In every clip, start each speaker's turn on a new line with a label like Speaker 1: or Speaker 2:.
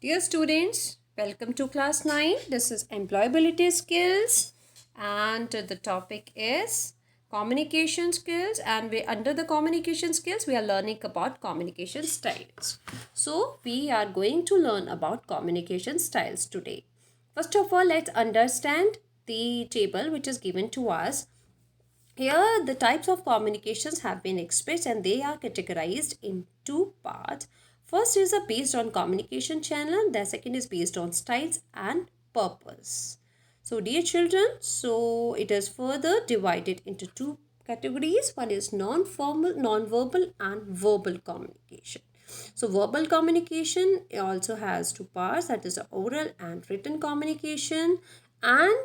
Speaker 1: Dear students, welcome to class 9. This is employability skills and the topic is communication skills, and under the communication skills we are learning about communication styles. So we are going to learn about communication styles today. First of all, let's understand the table which is given to us. Here, the types of communications have been expressed and they are categorized in two parts. First is based on communication channel, the second is based on styles and purpose. So, dear children, so it is further divided into two categories. One is non-formal, non-verbal and verbal communication. So, verbal communication also has two parts, that is oral and written communication, and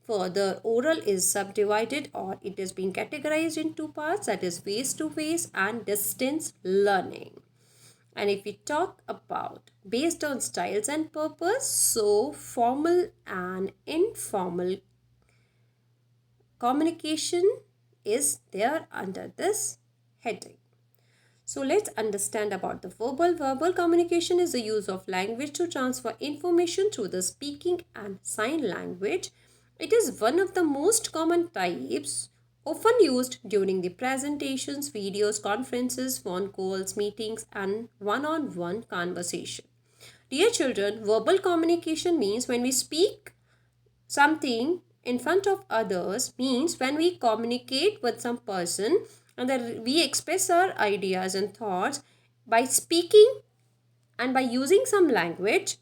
Speaker 1: further, oral is subdivided or it is being categorized in two parts, that is face-to-face and distance learning. And if we talk about based on styles and purpose, so formal and informal communication is there under this heading. So let's understand about the verbal. Verbal communication is the use of language to transfer information through the speaking and sign language. It is one of the most common types, often used during the presentations, videos, conferences, phone calls, meetings, and one-on-one conversation. Dear children, verbal communication means when we speak something in front of others, means when we communicate with some person and that we express our ideas and thoughts by speaking and by using some language.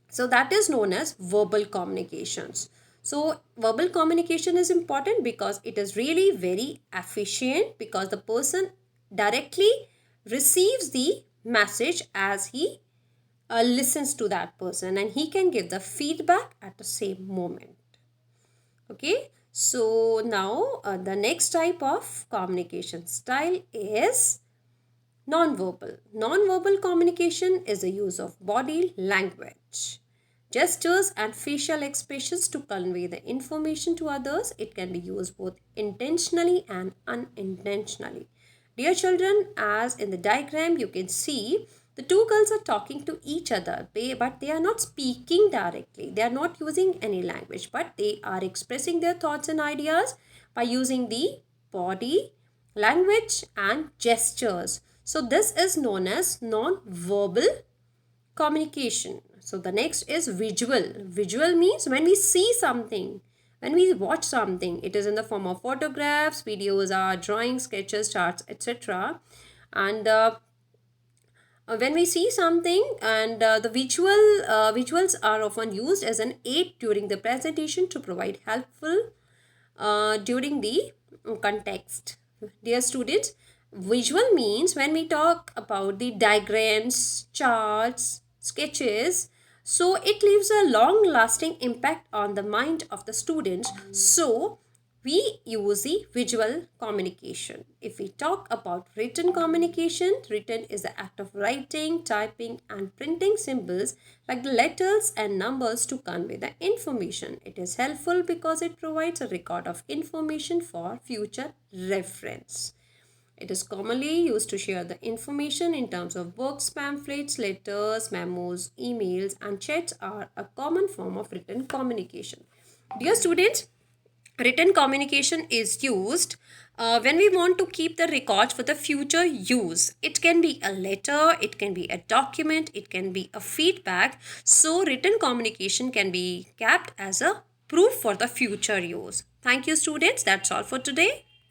Speaker 1: So that is known as verbal communications. So verbal communication is important because it is really very efficient, because the person directly receives the message as he listens to that person, and he can give the feedback at the same moment. Okay, so now the next type of communication style is non-verbal. Non-verbal communication is the use of body language, gestures and facial expressions to convey the information to others. It can be used both intentionally and unintentionally. Dear children, as in the diagram you can see, the two girls are talking to each other, but they are not speaking directly. They are not using any language, but they are expressing their thoughts and ideas by using the body language and gestures. So this is known as non-verbal communication. So the next is visual. Visual means when we see something, when we watch something, it is in the form of photographs, videos, drawings, sketches, charts, etc. And when we see something, and the visuals are often used as an aid during the presentation to provide helpful during the context. Dear students, visual means when we talk about the diagrams, charts, sketches, so it leaves a long lasting impact on the mind of the students. So we use the visual communication. If we talk about written communication, written is the act of writing, typing and printing symbols like the letters and numbers to convey the information. It is helpful because it provides a record of information for future reference. It is commonly used to share the information in terms of books, pamphlets, letters, memos, emails, and chats are a common form of written communication. Dear students, written communication is used when we want to keep the records for the future use. It can be a letter, it can be a document, it can be a feedback. So written communication can be kept as a proof for the future use. Thank you students. That's all for today.